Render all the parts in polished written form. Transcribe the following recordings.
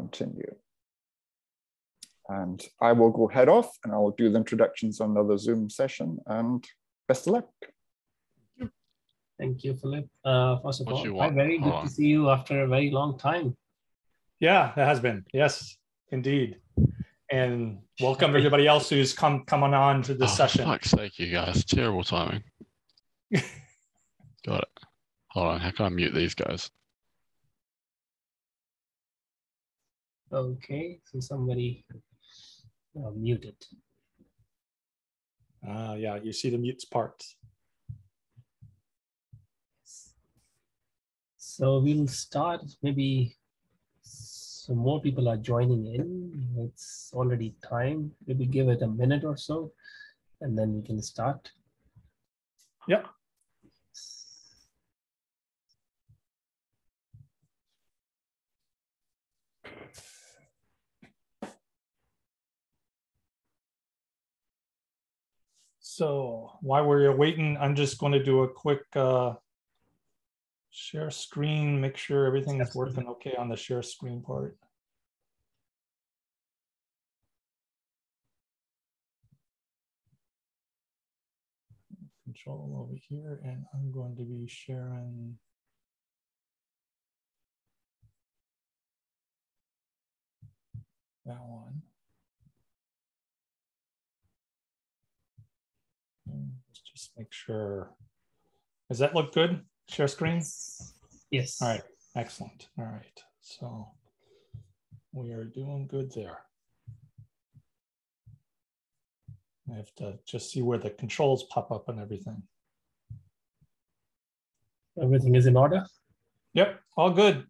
continue. And I will go head off and I will do the introductions on another Zoom session, and best of luck. Thank you, Philip. First of all, very Hold good on. to see you after a very long time. Yeah, it has been. Yes, indeed. And welcome everybody else who's coming on to this session. For fuck's sake, you guys. Terrible timing. Got it. Hold on. How can I mute these guys? Okay, so somebody muted. Yeah, you see the mutes part. So we'll start, maybe some more people are joining in. It's already time. Maybe give it a minute or so, and then we can start. Yep. So while we're waiting, I'm just going to do a quick share screen, make sure everything is working okay on the share screen part. Control over here, and I'm going to be sharing. That one. Let's just make sure. Does that look good? Share screen? Yes. All right. Excellent. All right. So we are doing good there. I have to just see where the controls pop up and everything. Everything is in order? Yep. All good.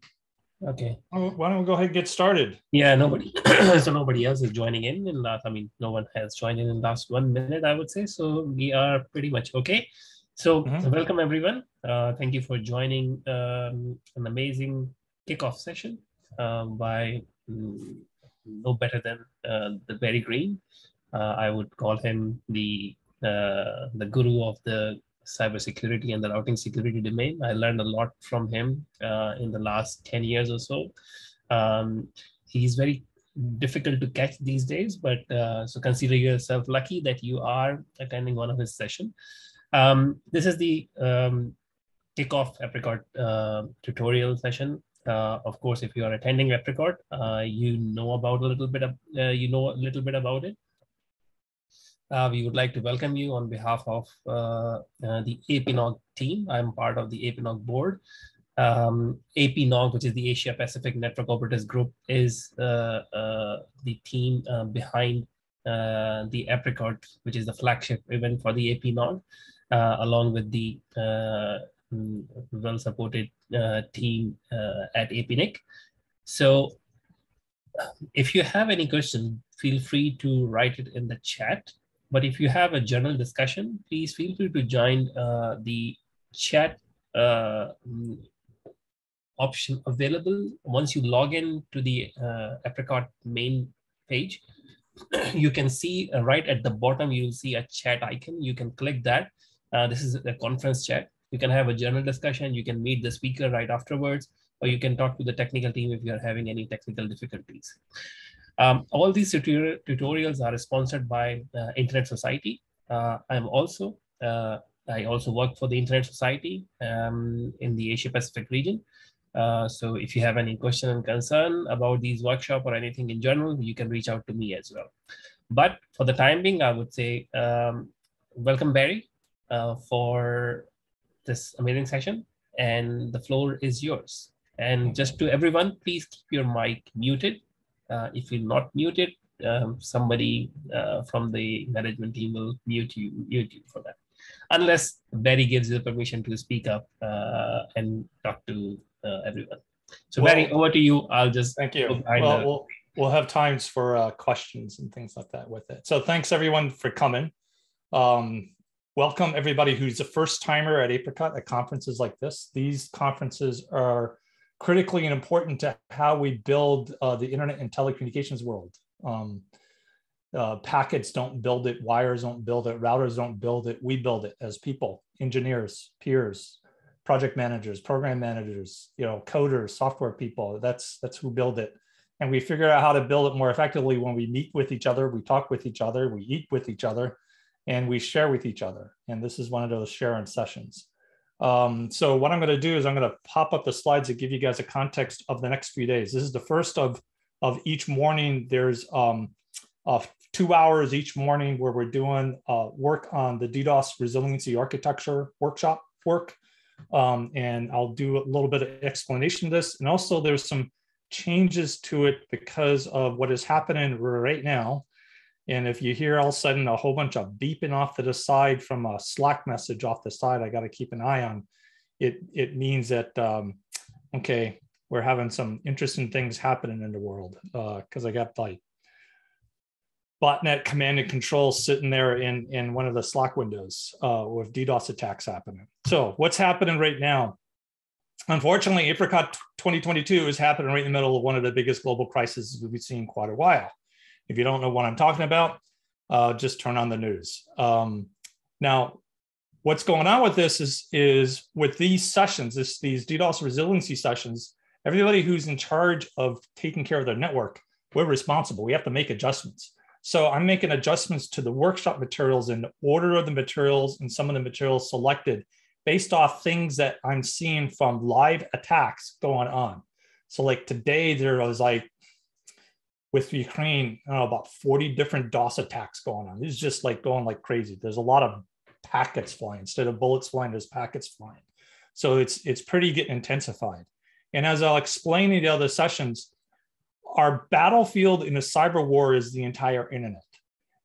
Okay. Why don't we go ahead and get started? Yeah, nobody. So nobody else is joining in last. I mean, no one has joined in last 1 minute, I would say. So we are pretty much okay. So welcome everyone. Thank you for joining an amazing kickoff session by no better than the Barry Green. I would call him the guru of the cybersecurity and the routing security domain. I learned a lot from him in the last 10 years or so. He's very difficult to catch these days, but so consider yourself lucky that you are attending one of his sessions. This is the kickoff APRICOT tutorial session. Of course, if you are attending APRICOT, you know about a little bit about it. We would like to welcome you on behalf of the APNOG team. I'm part of the APNOG board. APNOG, which is the Asia Pacific Network Operators Group, is the team behind the APRICOT, which is the flagship event for the APNOG, along with the well-supported team at APNIC. So if you have any questions, feel free to write it in the chat. But if you have a general discussion, please feel free to join the chat option available. Once you log in to the APRICOT main page, you can see right at the bottom, you'll see a chat icon. You can click that. This is a conference chat. You can have a general discussion. You can meet the speaker right afterwards, or you can talk to the technical team if you're having any technical difficulties. All these tutorials are sponsored by Internet Society. I also work for the Internet Society in the Asia Pacific region. So if you have any question and concern about these workshops or anything in general, you can reach out to me as well. But for the time being, I would say welcome, Barry, for this amazing session, and the floor is yours. And just to everyone, please keep your mic muted. If you're not muted, somebody from the management team will mute you for that, unless Barry gives you the permission to speak up and talk to everyone. So Barry, over to you. I'll just thank you. Well, we'll have times for questions and things like that with it. So thanks everyone for coming. Welcome everybody who's a first timer at APRICOT at conferences like this. These conferences are critically and important to how we build the internet and telecommunications world. Packets don't build it, wires don't build it, routers don't build it. We build it as people, engineers, peers, project managers, program managers, coders, software people. That's who build it. and we figured out how to build it more effectively when we meet with each other, we talk with each other, we eat with each other, and we share with each other. And this is one of those sharing sessions. So what I'm going to do is I'm going to pop up the slides to give you guys a context of the next few days. This is the first of each morning. There's 2 hours each morning where we're doing work on the DDoS resiliency architecture workshop work. And I'll do a little bit of explanation of this. And also there's some changes to it because of what is happening right now. And if you hear all of a sudden a whole bunch of beeping off to the side from a Slack message off the side, I got to keep an eye on it. It means that, okay, we're having some interesting things happening in the world because I got like botnet command and control sitting there in one of the Slack windows with DDoS attacks happening. So what's happening right now? Unfortunately, APRICOT 2022 is happening right in the middle of one of the biggest global crises we've seen in quite a while. If you don't know what I'm talking about, just turn on the news. Now, what's going on with this is with these sessions, these DDoS resiliency sessions, everybody who's in charge of taking care of their network, we're responsible. We have to make adjustments. So I'm making adjustments to the workshop materials in order of the materials and some of the materials selected based off things that I'm seeing from live attacks going on. So like today, there was like, with Ukraine, I don't know, about 40 different DOS attacks going on. It's just like going like crazy. There's a lot of packets flying. Instead of bullets flying, there's packets flying. So it's pretty getting intensified. And as I'll explain in the other sessions, our battlefield in a cyber war is the entire internet.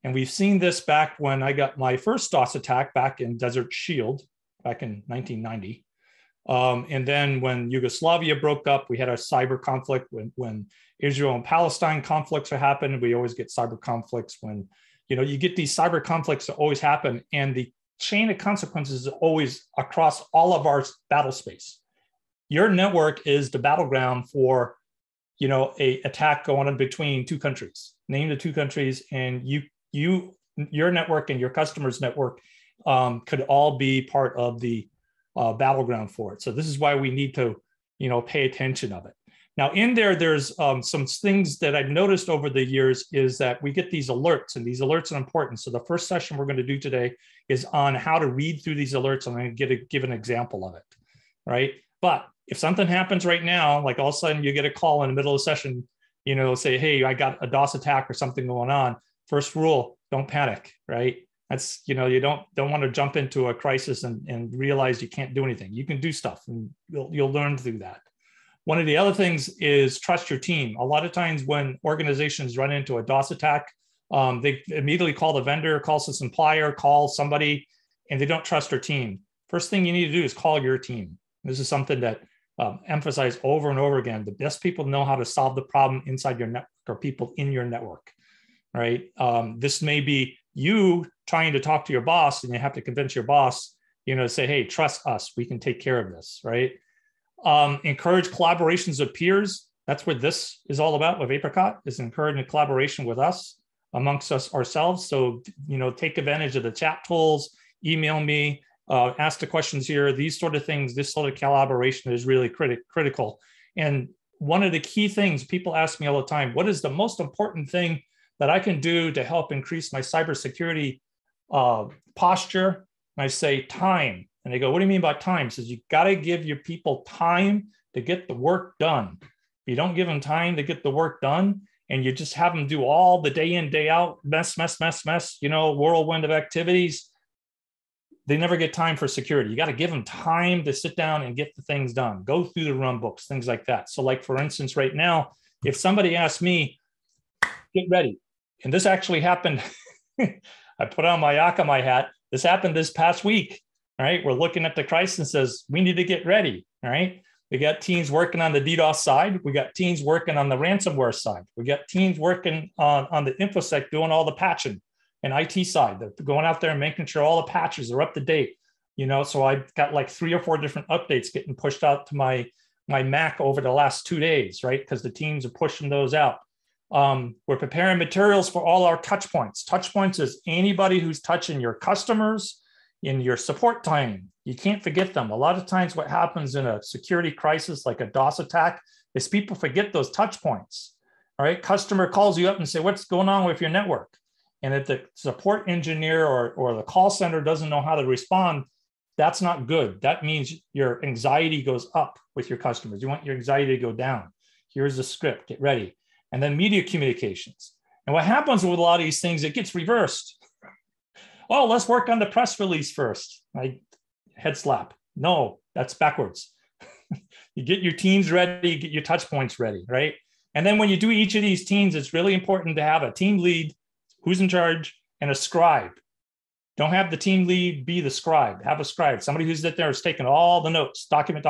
And we've seen this back when I got my first DOS attack back in Desert Shield, back in 1990. And then when Yugoslavia broke up, we had a cyber conflict. When Israel and Palestine conflicts are happening, we always get cyber conflicts. When you get these cyber conflicts that always happen, and the chain of consequences is always across all of our battle space. Your network is the battleground for a attack going on between two countries. Name the two countries, and your network and your customer's network could all be part of the battleground for it. So this is why we need to, pay attention of it. Now in there's some things that I've noticed over the years is that we get these alerts, and these alerts are important. So the first session we're going to do today is on how to read through these alerts. I'm going to give an example of it, right? But if something happens right now, like all of a sudden you get a call in the middle of the session, say, hey, I got a DOS attack or something going on. First rule, don't panic, right? That's, you don't want to jump into a crisis and realize you can't do anything. You can do stuff, and you'll learn through that. One of the other things is trust your team. A lot of times when organizations run into a DOS attack, they immediately call the vendor, call the supplier, call somebody, and they don't trust their team. First thing you need to do is call your team. This is something that emphasize over and over again. The best people know how to solve the problem inside your network are people in your network, right? This may be you trying to talk to your boss, and you have to convince your boss, to say, hey, trust us, we can take care of this, right? Encourage collaborations of peers. That's what this is all about with APRICOT, is encouraging collaboration with us amongst us ourselves. So, take advantage of the chat tools, email me, ask the questions here, these sort of things. This sort of collaboration is really critical. And one of the key things people ask me all the time, what is the most important thing that I can do to help increase my cybersecurity posture? And I say time. And they go, what do you mean by time? Says you got to give your people time to get the work done. If you don't give them time to get the work done, and you just have them do all the day in, day out, mess, whirlwind of activities, they never get time for security. You got to give them time to sit down and get the things done, go through the run books, things like that. So like, for instance, right now, if somebody asks me, get ready, and this actually happened, I put on my Akamai hat. This happened this past week. All right, we're looking at the crisis and says, we need to get ready. All right, we got teams working on the DDoS side. We got teams working on the ransomware side. We got teams working on the InfoSec, doing all the patching and IT side. They're going out there and making sure all the patches are up to date. So I've got like 3 or 4 different updates getting pushed out to my Mac over the last 2 days, right? Because the teams are pushing those out. We're preparing materials for all our touch points. Touch points is anybody who's touching your customers in your support time. You can't forget them. A lot of times what happens in a security crisis like a DOS attack is people forget those touch points. All right, customer calls you up and say, what's going on with your network? And if the support engineer or the call center doesn't know how to respond, that's not good. That means your anxiety goes up with your customers. You want your anxiety to go down. Here's the script, get ready. And then media communications. And what happens with a lot of these things, it gets reversed. Oh, let's work on the press release first. Head slap. No, that's backwards. You get your teams ready, you get your touch points ready, right? And then when you do each of these teams, it's really important to have a team lead, who's in charge, and a scribe. Don't have the team lead be the scribe. Have a scribe, somebody who's there is taking all the notes, document.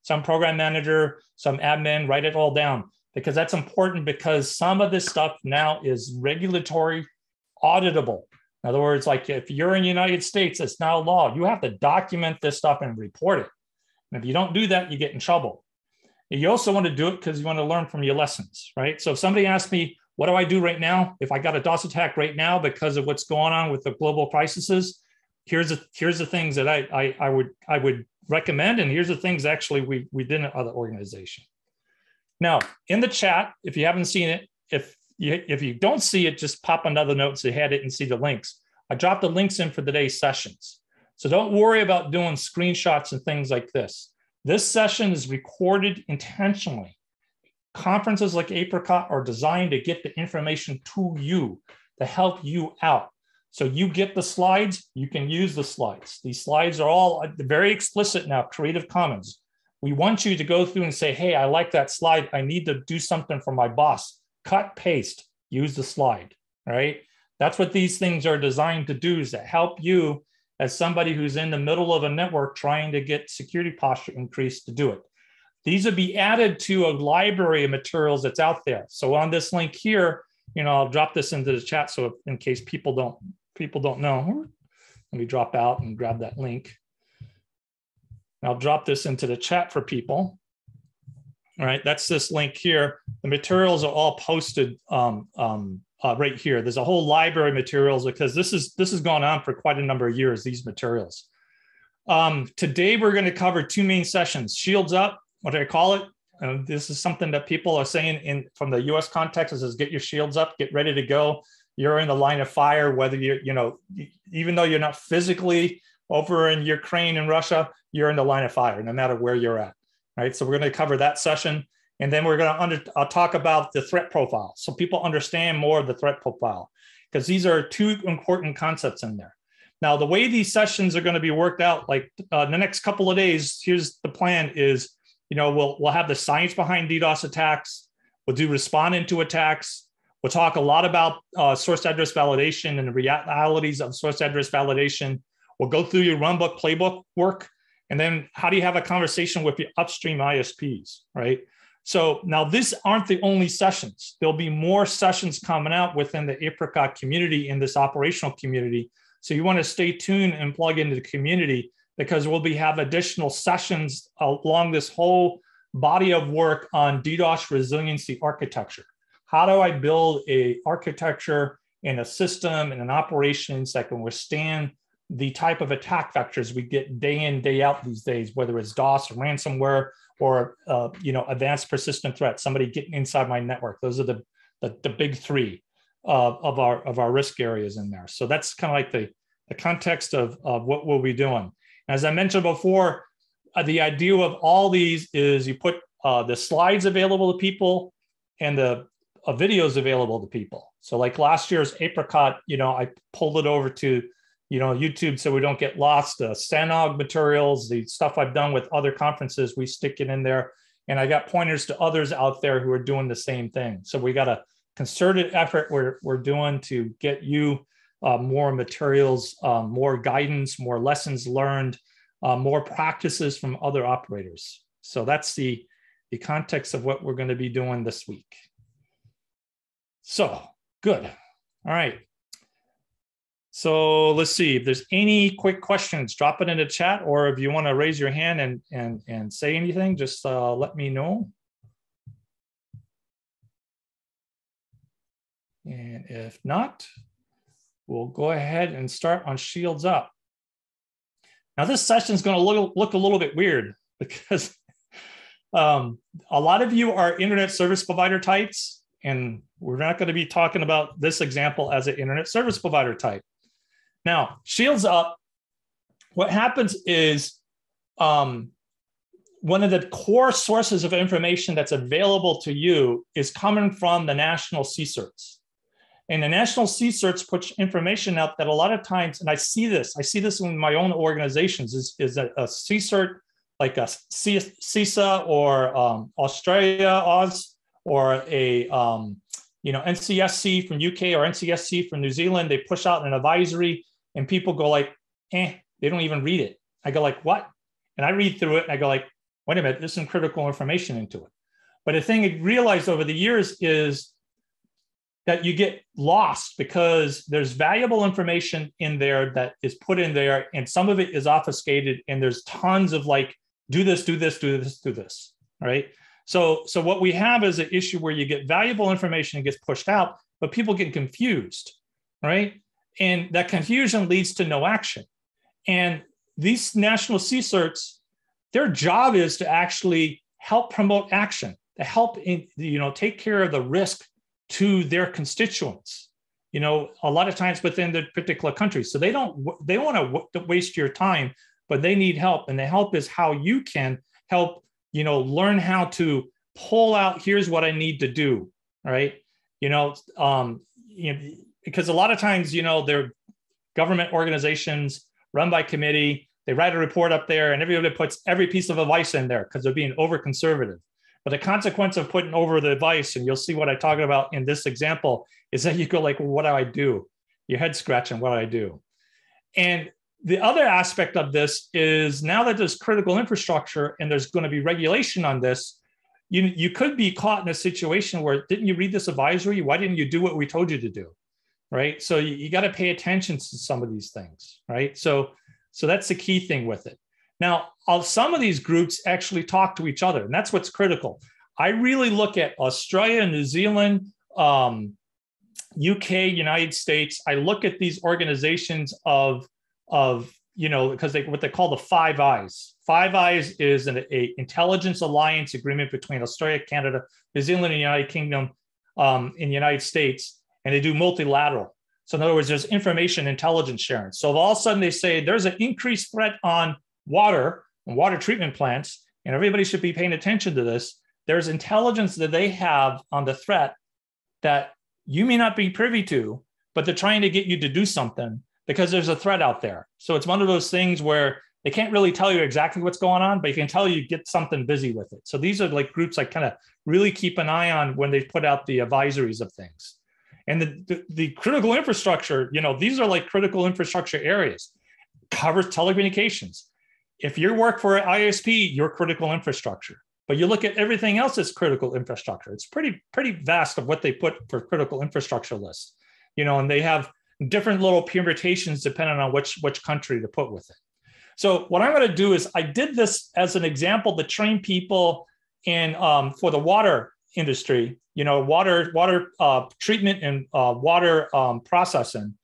Some program manager, some admin, write it all down, because that's important, because some of this stuff now is regulatory auditable. In other words, like if you're in the United States, it's now law. You have to document this stuff and report it. And if you don't do that, you get in trouble. And you also want to do it because you want to learn from your lessons, right? So if somebody asks me, what do I do right now? If I got a DOS attack right now because of what's going on with the global crises, here's the things that I would recommend, and here's the things actually we did in other organization. Now, in the chat, if you haven't seen it, if you don't see it, just pop another note so you had it and see the links. I dropped the links in for today's sessions. So don't worry about doing screenshots and things like this. This session is recorded intentionally. Conferences like APRICOT are designed to get the information to you, to help you out. So you get the slides, you can use the slides. These slides are all very explicit now, Creative Commons. We want you to go through and say, hey, I like that slide. I need to do something for my boss. Cut, paste, use the slide, right? That's what these things are designed to do, is to help you as somebody who's in the middle of a network trying to get security posture increased to do it. These would be added to a library of materials that's out there. So on this link here, I'll drop this into the chat so in case people don't know. Let me drop out and grab that link. I'll drop this into the chat for people. All right, that's this link here. The materials are all posted right here. There's a whole library of materials, because this has gone on for quite a number of years, these materials. Today, we're going to cover two main sessions. Shields up, what do I call it? This is something that people are saying from the US context, is get your shields up, get ready to go. You're in the line of fire, whether even though you're not physically over in Ukraine and Russia, you're in the line of fire, no matter where you're at. Right, so we're going to cover that session, and then we're going to talk about the threat profile, so people understand more of the threat profile, because these are two important concepts in there. Now, the way these sessions are going to be worked out, like the next couple of days, here's the plan: is we'll have the science behind DDoS attacks, we'll do responding to attacks, we'll talk a lot about source address validation and the realities of source address validation. We'll go through your runbook playbook work. And then how do you have a conversation with your upstream ISPs, right? So now these aren't the only sessions. There'll be more sessions coming out within the APRICOT community, in this operational community. So you want to stay tuned and plug into the community, because we'll have additional sessions along this whole body of work on DDoS resiliency architecture. How do I build a architecture and a system and an operations that can withstand the type of attack vectors we get day in, day out these days, whether it's DOS or ransomware or advanced persistent threats, somebody getting inside my network. Those are the big three of our risk areas in there. So that's kind of like the context of what we'll be doing. As I mentioned before, the idea of all these is you put the slides available to people and the videos available to people. So like last year's APRICOT, I pulled it over to YouTube so we don't get lost. The SANOG materials, the stuff I've done with other conferences, we stick it in there. And I got pointers to others out there who are doing the same thing. So we got a concerted effort we're doing to get you more materials, more guidance, more lessons learned, more practices from other operators. So that's the context of what we're going to be doing this week. So good. All right. So let's see if there's any quick questions, drop it in the chat, or if you want to raise your hand and say anything, just let me know. And if not, we'll go ahead and start on Shields Up. Now this session is going to look a little bit weird, because a lot of you are internet service provider types, And we're not going to be talking about this example as an internet service provider type. Now, shields up, what happens is one of the core sources of information that's available to you is coming from the national CERTs. And the national CERTs puts information out that a lot of times, and I see this in my own organizations, is that a CERT, like a CISA or Australia, Oz, or a NCSC from UK or NCSC from New Zealand, they push out an advisory and people go like, they don't even read it. I go like, what? And I read through it and I go like, wait a minute, there's some critical information into it. But the thing I realized over the years is that you get lost because there's valuable information in there that is put in there, and some of it is obfuscated, and there's tons of like, do this, do this, do this, do this, right? So what we have is an issue where you get valuable information and gets pushed out, but people get confused, right? And that confusion leads to no action. And these national CERTs, their job is to actually help promote action, to help take care of the risk to their constituents, a lot of times within the particular country. So they want to waste your time, but they need help. And the help is how you can help, learn how to pull out, here's what I need to do, right? Because a lot of times, they're government organizations run by committee, they write a report up there and everybody puts every piece of advice in there because they're being over conservative. But the consequence of putting over the advice, and you'll see what I'm talking about in this example, is that you go like, well, what do I do? Your head scratching, what do I do? And the other aspect of this is now that there's critical infrastructure and there's going to be regulation on this, you could be caught in a situation where, didn't you read this advisory? Why didn't you do what we told you to do? Right? So you got to pay attention to some of these things, right? So that's the key thing with it. Now, some of these groups actually talk to each other, and that's what's critical. I really look at Australia, New Zealand, UK, United States. I look at these organizations because what they call the Five Eyes. Five Eyes is an intelligence alliance agreement between Australia, Canada, New Zealand, and United Kingdom, in the United States, and they do multilateral. So in other words, there's information intelligence sharing. So all of a sudden they say there's an increased threat on water and water treatment plants, and everybody should be paying attention to this. There's intelligence that they have on the threat that you may not be privy to, but they're trying to get you to do something because there's a threat out there. So it's one of those things where they can't really tell you exactly what's going on, but you can tell you get something busy with it. So these are like groups I kind of really keep an eye on when they put out the advisories of things. And the critical infrastructure, these are like critical infrastructure areas, covers telecommunications. If you work for an ISP, you're critical infrastructure. But you look at everything else as critical infrastructure. It's pretty vast of what they put for critical infrastructure lists, and they have different little permutations depending on which country to put with it. So what I'm going to do is I did this as an example to train people in for the water industry, water treatment and water processing.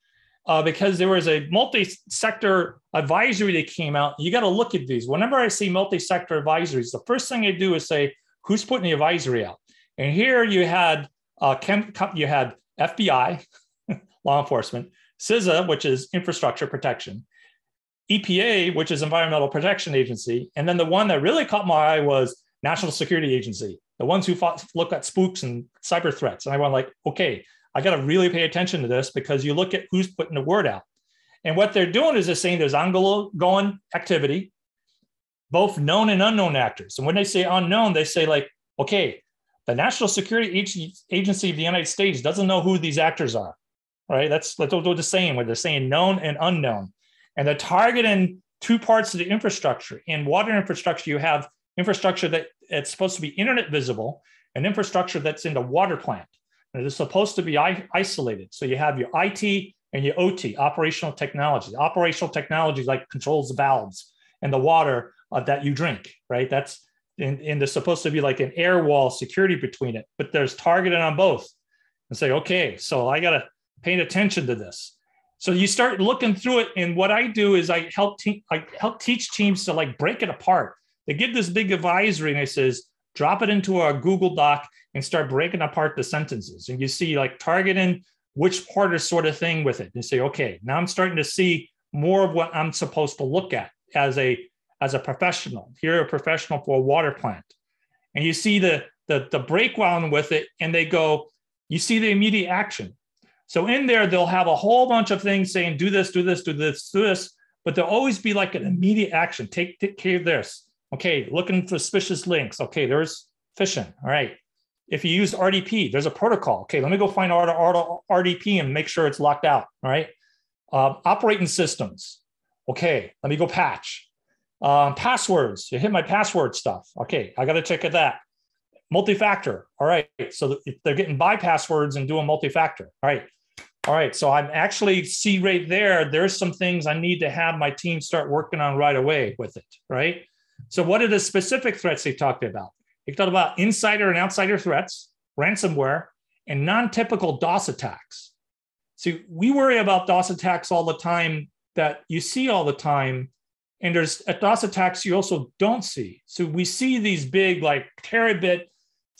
Because there was a multi-sector advisory that came out. You got to look at these. Whenever I see multi-sector advisories, the first thing I do is say, who's putting the advisory out? And here you had FBI, law enforcement, CISA, which is infrastructure protection, EPA, which is Environmental Protection Agency, and then the one that really caught my eye was National Security Agency, the ones who look at spooks and cyber threats. And I went like, okay, I got to really pay attention to this because you look at who's putting the word out. And what they're doing is they're saying there's ongoing activity, both known and unknown actors. And when they say unknown, they say like, okay, the National Security Agency of the United States doesn't know who these actors are, right? That's what they're saying, where they're saying known and unknown. And they're targeting two parts of the infrastructure. In water infrastructure, you have infrastructure that it's supposed to be internet visible and infrastructure that's in the water plant. And it's supposed to be isolated. So you have your IT and your OT, operational technology. Operational technology like controls the valves and the water that you drink, right? That's and there's supposed to be like an air wall security between it, but there's targeted on both. And say, okay, so I got to pay attention to this. So you start looking through it, and what I do is I help teach teams to like break it apart. They give this big advisory, and it says, drop it into a Google Doc and start breaking apart the sentences. And you see like targeting which part is sort of thing with it. And say, okay, now I'm starting to see more of what I'm supposed to look at as a professional. Here, a professional for a water plant. And you see the breakdown with it, and they go, you see the immediate action. So in there, they'll have a whole bunch of things saying, do this, do this, do this, do this, but there'll always be like an immediate action. Take care of this. Okay, looking for suspicious links. Okay, there's phishing. All right. If you use RDP, there's a protocol. Okay, let me go find RDP and make sure it's locked out. All right. Operating systems. Okay, let me go patch. Passwords. You hit my password stuff. Okay, I got to check at that. Multi-factor. All right. So they're getting by passwords and doing multi-factor. All right. All right. So I'm actually see right there, there's some things I need to have my team start working on right away with it. Right. So what are the specific threats they talked about? They talked about insider and outsider threats, ransomware, and non-typical DOS attacks. See, we worry about DOS attacks all the time that you see all the time. And there's DOS attacks you also don't see. So we see these big like terabit,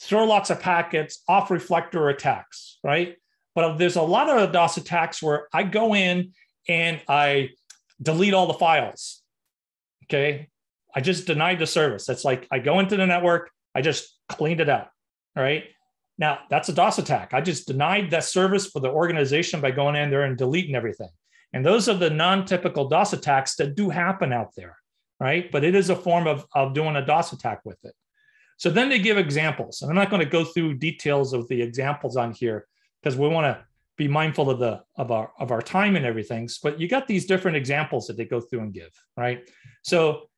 throw lots of packets, off reflector attacks, right? But there's a lot of DOS attacks where I go in and I delete all the files, okay? I just denied the service. That's like I go into the network, I just cleaned it out, all right? Now, that's a DOS attack. I just denied that service for the organization by going in there and deleting everything. And those are the non-typical DOS attacks that do happen out there, right? But it is a form of doing a DOS attack with it. So then they give examples. And I'm not going to go through details of the examples on here because we want to be mindful of our time and everything. But you got these different examples that they go through and give, right? So,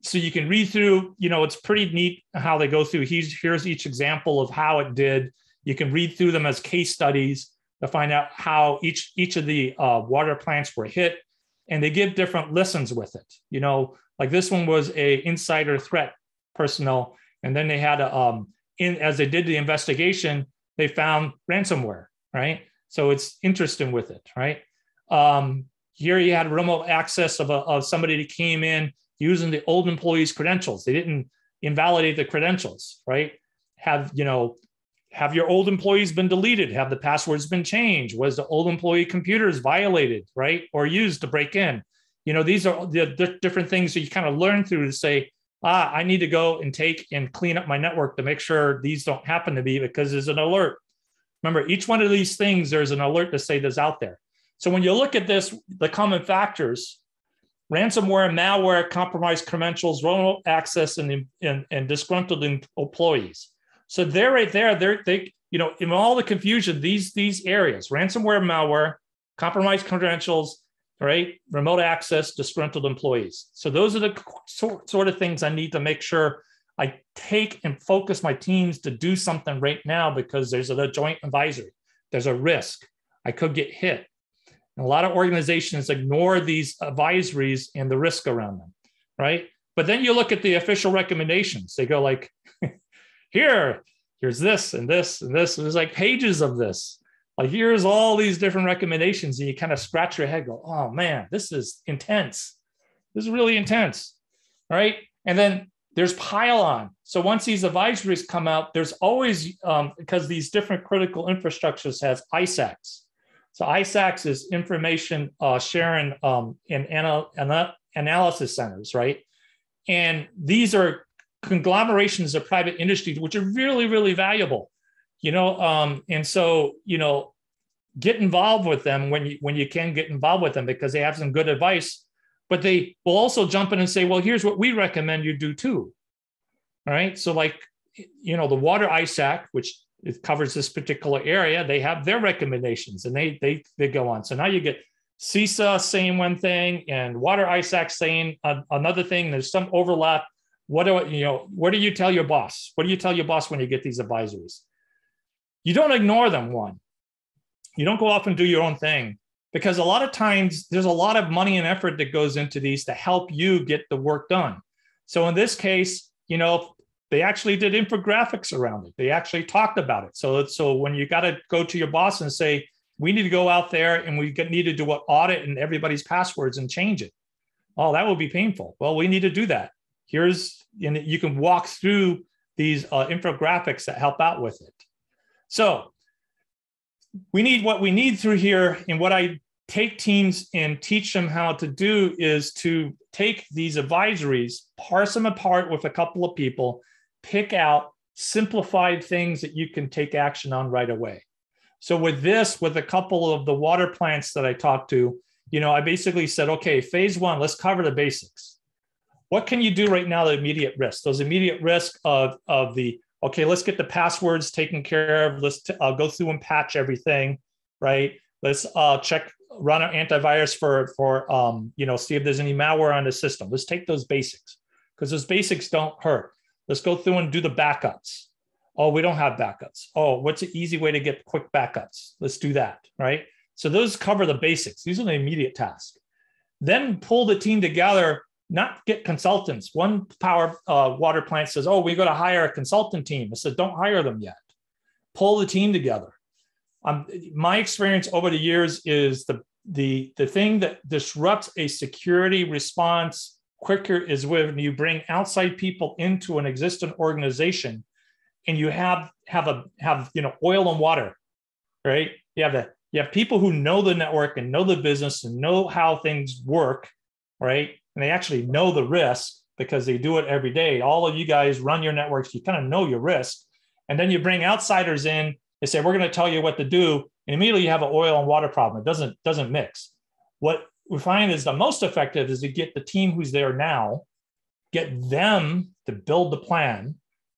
so you can read through, it's pretty neat how they go through. Here's each example of how it did. You can read through them as case studies to find out how each of the water plants were hit. And they give different lessons with it. Like this one was a insider threat personnel. And then they had as they did the investigation, they found ransomware, right? So it's interesting with it, right? Here you had remote access of somebody that came in using the old employee's credentials. They didn't invalidate the credentials, right? Have your old employees been deleted? Have the passwords been changed? Was the old employee computers violated, right? Or used to break in? These are the different things that you kind of learn through to say, I need to go and take and clean up my network to make sure these don't happen to me because there's an alert. Remember, each one of these things, there's an alert to say there's out there. So when you look at this, the common factors, ransomware, malware, compromised credentials, remote access, and disgruntled employees. So they're right there. In all the confusion, these areas, ransomware, malware, compromised credentials, right? Remote access, disgruntled employees. So those are the sort of things I need to make sure I take and focus my teams to do something right now because there's a joint advisory. There's a risk. I could get hit. And a lot of organizations ignore these advisories and the risk around them, right? But then you look at the official recommendations. They go like, here's this and this and this. There's like pages of this. Like here's all these different recommendations, and you kind of scratch your head, go, oh man, this is intense. This is really intense, all right? And then there's pile on. So once these advisories come out, there's always, because these different critical infrastructures has ISACS. So ISACS is information sharing and analysis centers, right? And these are conglomerations of private industry, which are really, really valuable. And so, get involved with them when you can get involved with them because they have some good advice, but they will also jump in and say, well, here's what we recommend you do too. All right. So like, the water ISAC, which it covers this particular area, they have their recommendations and they go on. So now you get CISA saying one thing and water ISAC saying another thing. There's some overlap. What do you tell your boss? What do you tell your boss when you get these advisories? You don't ignore them, one. You don't go off and do your own thing because a lot of times there's a lot of money and effort that goes into these to help you get the work done. So in this case, they actually did infographics around it. They actually talked about it. So when you got to go to your boss and say, we need to go out there and we need to do an audit and everybody's passwords and change it. Oh, that would be painful. Well, we need to do that. You can walk through these infographics that help out with it. So what we need through here, and what I take teams and teach them how to do, is to take these advisories, parse them apart with a couple of people, pick out simplified things that you can take action on right away. So with a couple of the water plants that I talked to, I basically said, okay, phase one, let's cover the basics. What can you do right now, the immediate risk? Those immediate risk of okay, let's get the passwords taken care of. Let's go through and patch everything, right? Let's run our antivirus for see if there's any malware on the system. Let's take those basics, because those basics don't hurt. Let's go through and do the backups. Oh, we don't have backups. Oh, what's an easy way to get quick backups? Let's do that, right? So those cover the basics. These are the immediate tasks. Then pull the team together, not get consultants. One power water plant says, oh, we got to hire a consultant team. I said, don't hire them yet. Pull the team together. My experience over the years is the thing that disrupts a security response quicker is when you bring outside people into an existing organization, and you have oil and water, right? You have people who know the network and know the business and know how things work, right? And they actually know the risk because they do it every day. All of you guys run your networks, you kind of know your risk. And then you bring outsiders in, they say, we're going to tell you what to do. And immediately you have an oil and water problem. It doesn't mix. What we find is the most effective is to get the team who's there now, get them to build the plan,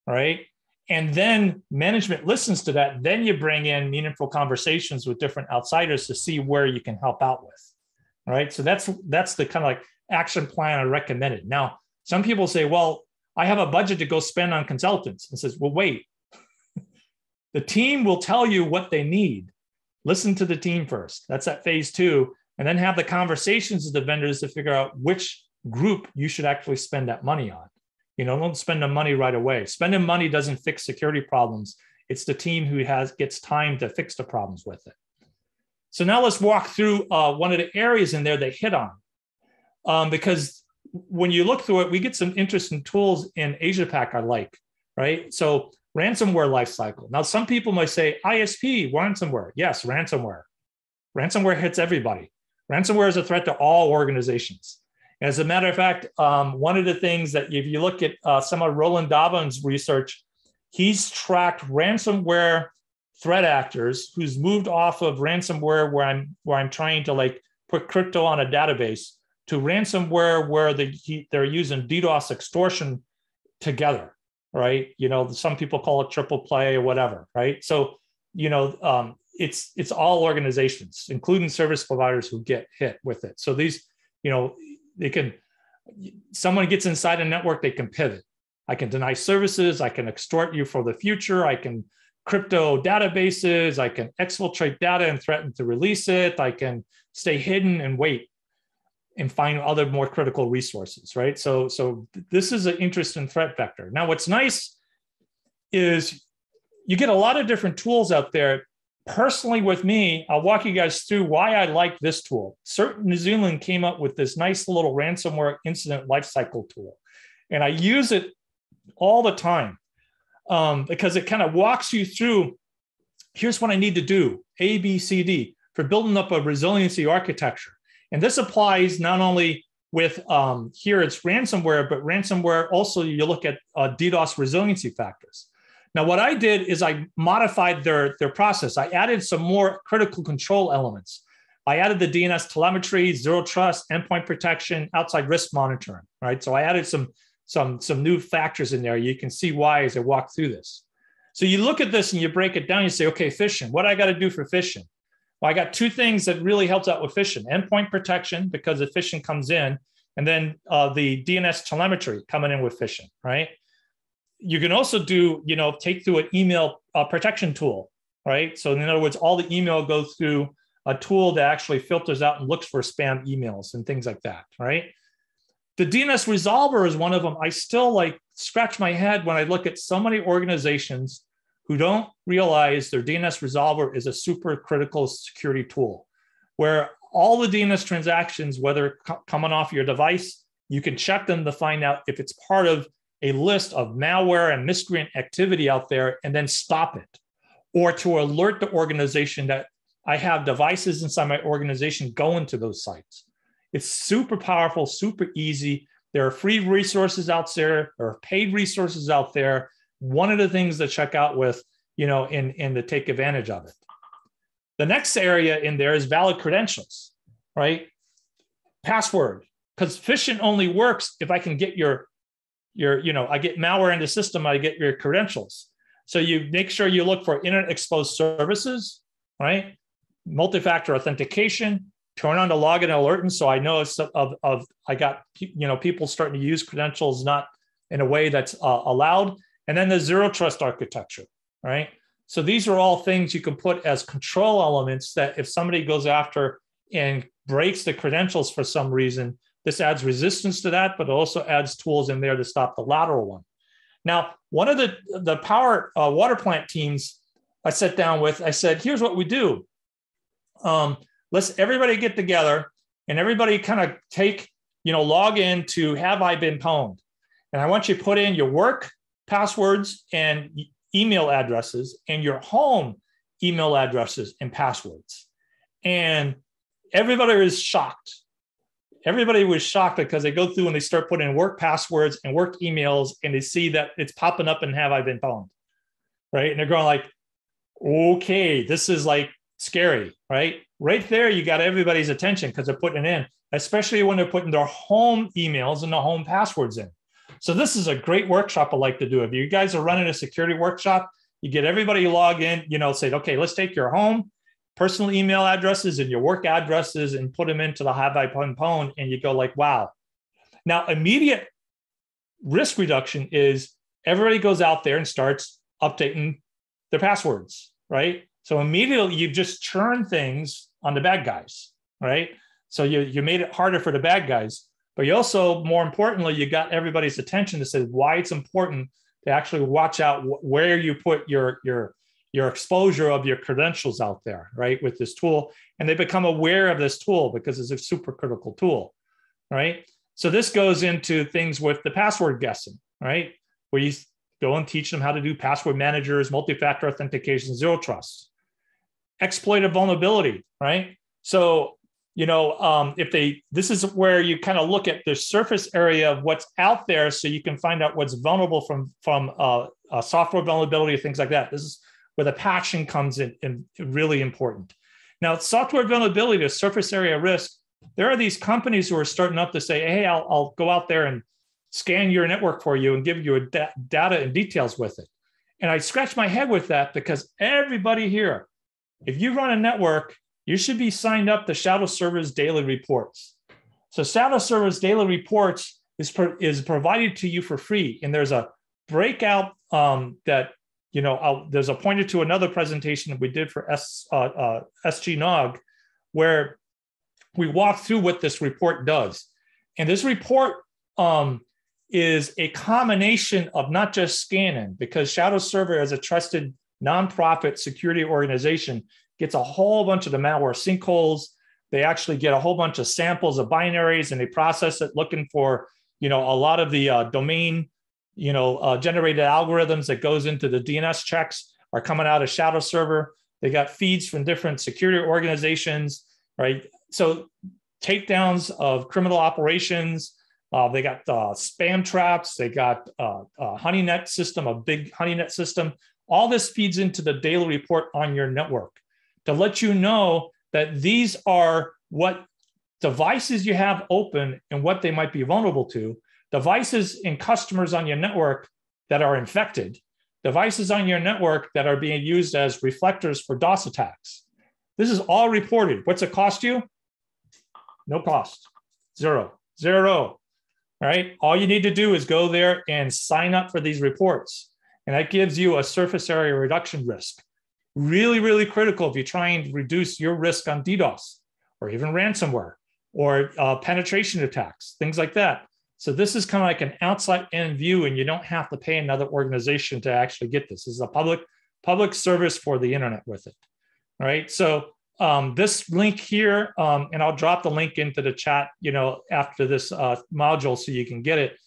right? And then management listens to that. Then you bring in meaningful conversations with different outsiders to see where you can help out with, right? So that's the kind of like action plan I recommended. Now, some people say, well, I have a budget to go spend on consultants. And says, well, wait, the team will tell you what they need. Listen to the team first. That's at phase two. And then have the conversations with the vendors to figure out which group you should actually spend that money on. Don't spend the money right away. Spending money doesn't fix security problems. It's the team who gets time to fix the problems with it. So now let's walk through one of the areas in there they hit on. Because when you look through it, we get some interesting tools in Asia-Pac I like, right? So ransomware lifecycle. Now, some people might say, ISP, ransomware. Yes, ransomware. Ransomware hits everybody. Ransomware is a threat to all organizations. As a matter of fact, one of the things that if you look at some of Roland Dobbin's research, he's tracked ransomware threat actors who's moved off of ransomware where I'm trying to put crypto on a database to ransomware where they're using DDoS extortion together, right? Some people call it triple play or whatever, right? So, it's all organizations, including service providers, who get hit with it. So these, someone gets inside a network, they can pivot. I can deny services. I can extort you for the future. I can crypto databases. I can exfiltrate data and threaten to release it. I can stay hidden and wait and find other more critical resources, right? So this is an interesting threat vector. Now, what's nice is you get a lot of different tools out there. Personally, with me, I'll walk you guys through why I like this tool. CERT New Zealand came up with this nice little ransomware incident lifecycle tool. And I use it all the time because it kind of walks you through, here's what I need to do, A, B, C, D, for building up a resiliency architecture. And this applies not only with, here it's ransomware, but ransomware also you look at DDoS resiliency factors. Now, what I did is I modified their process. I added some more critical control elements. I added the DNS telemetry, zero trust, endpoint protection, outside risk monitoring, right? So I added some new factors in there. You can see why as I walk through this. So you look at this and you break it down. You say, okay, phishing, what do I got to do for phishing? Well, I got two things that really helps out with phishing. Endpoint protection, because the phishing comes in, and then the DNS telemetry coming in with phishing, right? You can also do, take through an email protection tool, right? So in other words, all the email goes through a tool that actually filters out and looks for spam emails and things like that, right? The DNS resolver is one of them. I still scratch my head when I look at so many organizations who don't realize their DNS resolver is a super critical security tool where all the DNS transactions, whether coming off your device, you can check them to find out if it's part of a list of malware and miscreant activity out there and then stop it, or to alert the organization that I have devices inside my organization going to those sites. It's super powerful, super easy. There are free resources out there. There are paid resources out there. One of the things to check out with, and to take advantage of it. The next area in there is valid credentials, right? Password, because phishing only works if I can get I get malware in the system, I get your credentials. So you make sure you look for internet exposed services, right? Multi-factor authentication, turn on the login alerting. So I know I got, people starting to use credentials not in a way that's allowed. And then the zero trust architecture, right? So these are all things you can put as control elements that if somebody goes after and breaks the credentials for some reason, this adds resistance to that, but it also adds tools in there to stop the lateral one. Now, one of the power water plant teams I sat down with, I said, here's what we do. Let's everybody get together and everybody kind of log in to have I been pwned. And I want you to put in your work passwords and email addresses and your home email addresses and passwords. And everybody was shocked. Everybody was shocked because they go through and they start putting in work passwords and work emails and they see that it's popping up and have I been pwned, right? And they're going like, okay, this is like scary, right? Right there, you got everybody's attention because they're putting it in, especially when they're putting their home emails and the home passwords in. So this is a great workshop I like to do. If you guys are running a security workshop, you get everybody log in, say, okay, let's take your home, personal email addresses and your work addresses and put them into the have I been pwned, and you go like, wow. Now, immediate risk reduction is everybody goes out there and starts updating their passwords, right? So immediately you just churn things on the bad guys, right? So you made it harder for the bad guys, but you also, more importantly, you got everybody's attention to say why it's important to actually watch out where you put your exposure of your credentials out there, right, with this tool. And they become aware of this tool because it's a super critical tool, right? So this goes into things with the password guessing, right? Where you go and teach them how to do password managers, multi-factor authentication, zero trust. Exploited vulnerability, right? So, this is where you kind of look at the surface area of what's out there so you can find out what's vulnerable from software vulnerability, things like that. This is where the patching comes in and really important. Now, software vulnerability to surface area risk, there are these companies who are starting up to say, hey, I'll go out there and scan your network for you and give you data and details with it. And I scratch my head with that because everybody here, if you run a network, you should be signed up to Shadowserver's daily reports. So Shadowserver's daily reports is provided to you for free. And there's a breakout that, there's a pointer to another presentation that we did for SGNOG, where we walk through what this report does. And this report is a combination of not just scanning, because Shadowserver as a trusted nonprofit security organization gets a whole bunch of the malware sinkholes. They actually get a whole bunch of samples of binaries and they process it looking for, a lot of the domain, generated algorithms that goes into the DNS checks are coming out of Shadowserver. They got feeds from different security organizations, right? So takedowns of criminal operations. They got spam traps. They got a honeynet system, a big honeynet system. All this feeds into the daily report on your network to let you know that these are what devices you have open and what they might be vulnerable to, devices and customers on your network that are infected, devices on your network that are being used as reflectors for DOS attacks. This is all reported. What's it cost you? No cost. Zero. All right. All you need to do is go there and sign up for these reports. And that gives you a surface area reduction risk. Really, really critical if you're trying to reduce your risk on DDoS or even ransomware or penetration attacks, things like that. So this is kind of like an outside in view, and you don't have to pay another organization to actually get this. This is a public service for the internet with it. All right. So this link here, and I'll drop the link into the chat, after this module so you can get it.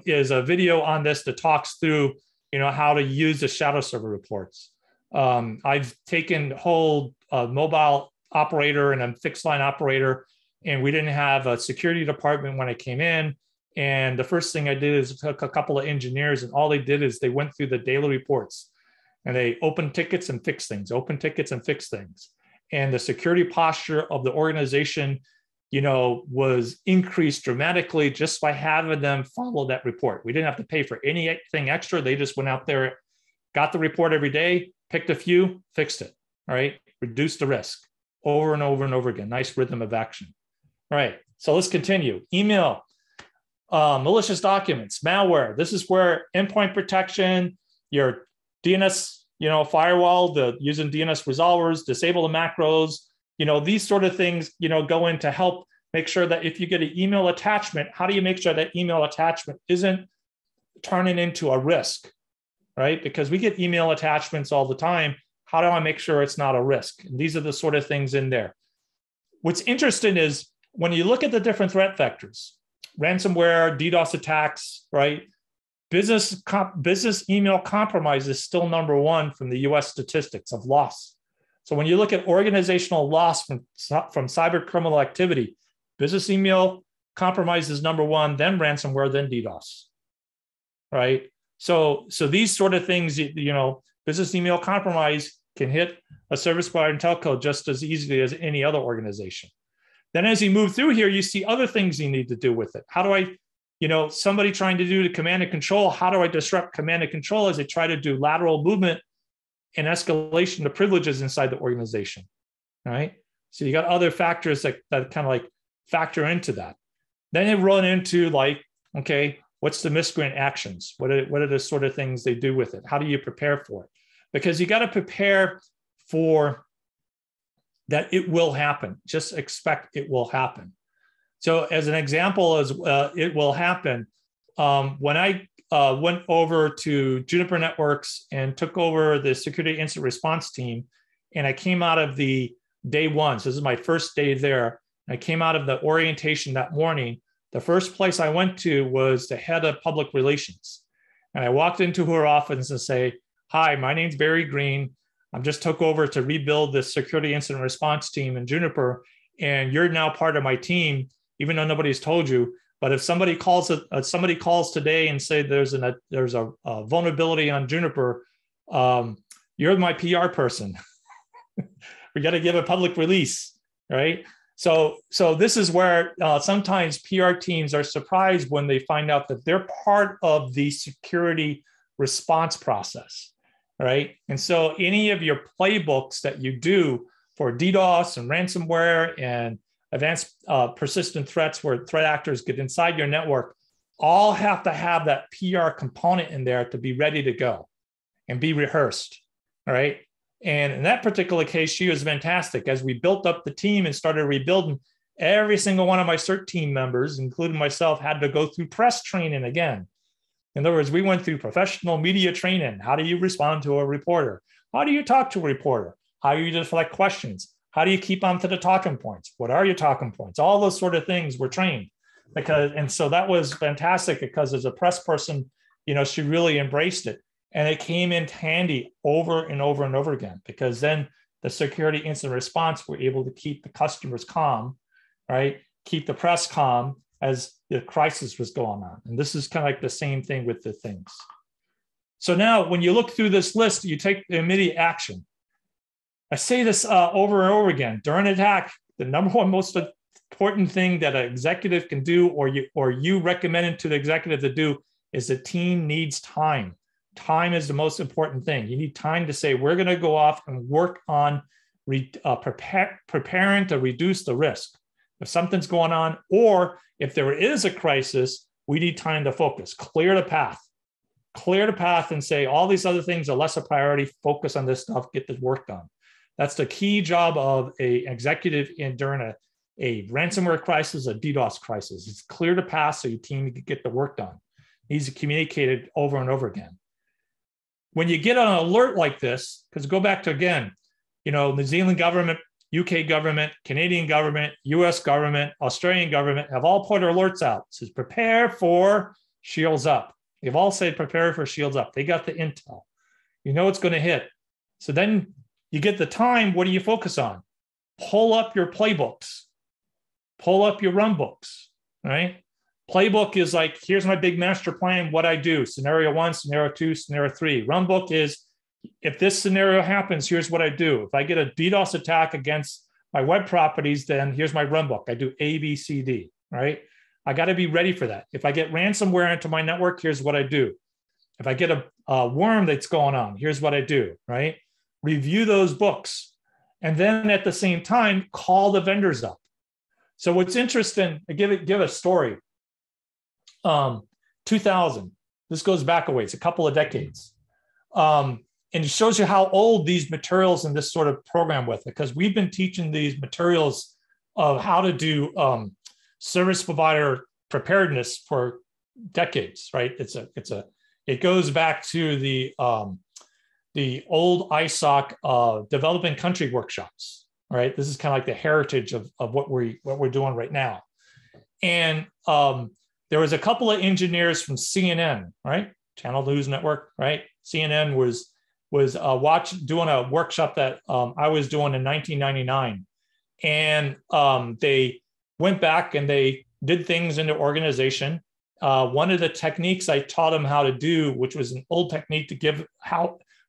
is a video on this that talks through, how to use the Shadowserver reports. I've taken whole mobile operator and a fixed line operator, and we didn't have a security department when I came in. And the first thing I did is took a couple of engineers, and all they did is they went through the daily reports and they opened tickets and fixed things, open tickets and fixed things. And the security posture of the organization, was increased dramatically just by having them follow that report. We didn't have to pay for anything extra. They just went out there, got the report every day, picked a few, fixed it, all right? Reduced the risk over and over and over again. Nice rhythm of action. All right, so let's continue. Email, malicious documents, malware. This is where endpoint protection, your DNS, firewall, using DNS resolvers, disable the macros, these sort of things, go in to help make sure that if you get an email attachment, how do you make sure that email attachment isn't turning into a risk, right? Because we get email attachments all the time. How do I make sure it's not a risk? And these are the sort of things in there. What's interesting is when you look at the different threat vectors, ransomware, DDoS attacks, right? Business email compromise is still number one from the US statistics of loss. So when you look at organizational loss from cyber criminal activity, business email compromise is number one, then ransomware, then DDoS, right? So these sort of things, business email compromise can hit a service provider and telco just as easily as any other organization. Then as you move through here, you see other things you need to do with it. How do I, somebody trying to do the command and control, how do I disrupt command and control as they try to do lateral movement and escalation of privileges inside the organization, right? So you got other factors that kind of like factor into that. Then you run into like, okay, what's the miscreant actions? What are the sort of things they do with it? How do you prepare for it? Because you got to prepare for that it will happen. Just expect it will happen. So as an example, as it will happen, when I went over to Juniper Networks and took over the security incident response team, and I came out of the day one. So this is my first day there. I came out of the orientation that morning. The first place I went to was the head of public relations. And I walked into her office and say, "Hi, my name's Barry Green. I just took over to rebuild the security incident response team in Juniper, and you're now part of my team, even though nobody's told you. But if somebody calls today and say there's a vulnerability on Juniper, you're my PR person. We got to give a public release, right? So this is where sometimes PR teams are surprised when they find out that they're part of the security response process, right? And so any of your playbooks that you do for DDoS and ransomware and advanced persistent threats where threat actors get inside your network, all have to have that PR component in there to be ready to go and be rehearsed, all right? And in that particular case, she was fantastic. As we built up the team and started rebuilding, every single one of my CERT team members, including myself, had to go through press training again. In other words, we went through professional media training. How do you respond to a reporter? How do you talk to a reporter? How do you deflect questions? How do you keep on to the talking points? What are your talking points? All those sort of things were trained and so that was fantastic because as a press person, she really embraced it. And it came in handy over and over and over again, because then the security incident response were able to keep the customers calm, right? Keep the press calm as the crisis was going on. And this is kind of like the same thing with the things. So now when you look through this list, you take the immediate action. I say this over and over again. During an attack, the number one most important thing that an executive can do, or you recommend to the executive to do, is the team needs time. Time is the most important thing. You need time to say, we're going to go off and work on preparing to reduce the risk. If something's going on, or if there is a crisis, we need time to focus, clear the path and say, all these other things are less a priority, focus on this stuff, get the work done. That's the key job of an executive during a ransomware crisis, a DDoS crisis. It's clear the path so your team can get the work done. It needs to communicate it over and over again. When you get an alert like this, because go back to, again, New Zealand government, UK government, Canadian government, US government, Australian government have all put alerts out. It says prepare for shields up. They've all said prepare for shields up. They got the intel. You know it's going to hit. So then you get the time. What do you focus on? Pull up your playbooks. Pull up your run books, right? Playbook is like, here's my big master plan, what I do. Scenario 1, scenario 2, scenario 3. Run book is, if this scenario happens, here's what I do. If I get a DDoS attack against my web properties, then here's my run book. I do A, B, C, D, right? I got to be ready for that. If I get ransomware into my network, here's what I do. If I get a worm that's going on, here's what I do, right? Review those books. And then at the same time, call the vendors up. So what's interesting, I give a story. 2000, this goes back a ways, a couple of decades. And it shows you how old these materials in this sort of program with it, because we've been teaching these materials of how to do service provider preparedness for decades, right? It goes back to the old ISAC developing country workshops, right? This is kind of like the heritage of what we're doing right now. And there was a couple of engineers from CNN, right? Channel News Network, right? CNN was doing a workshop that I was doing in 1999. And they went back and they did things in their organization. One of the techniques I taught them how to do, which was an old technique to give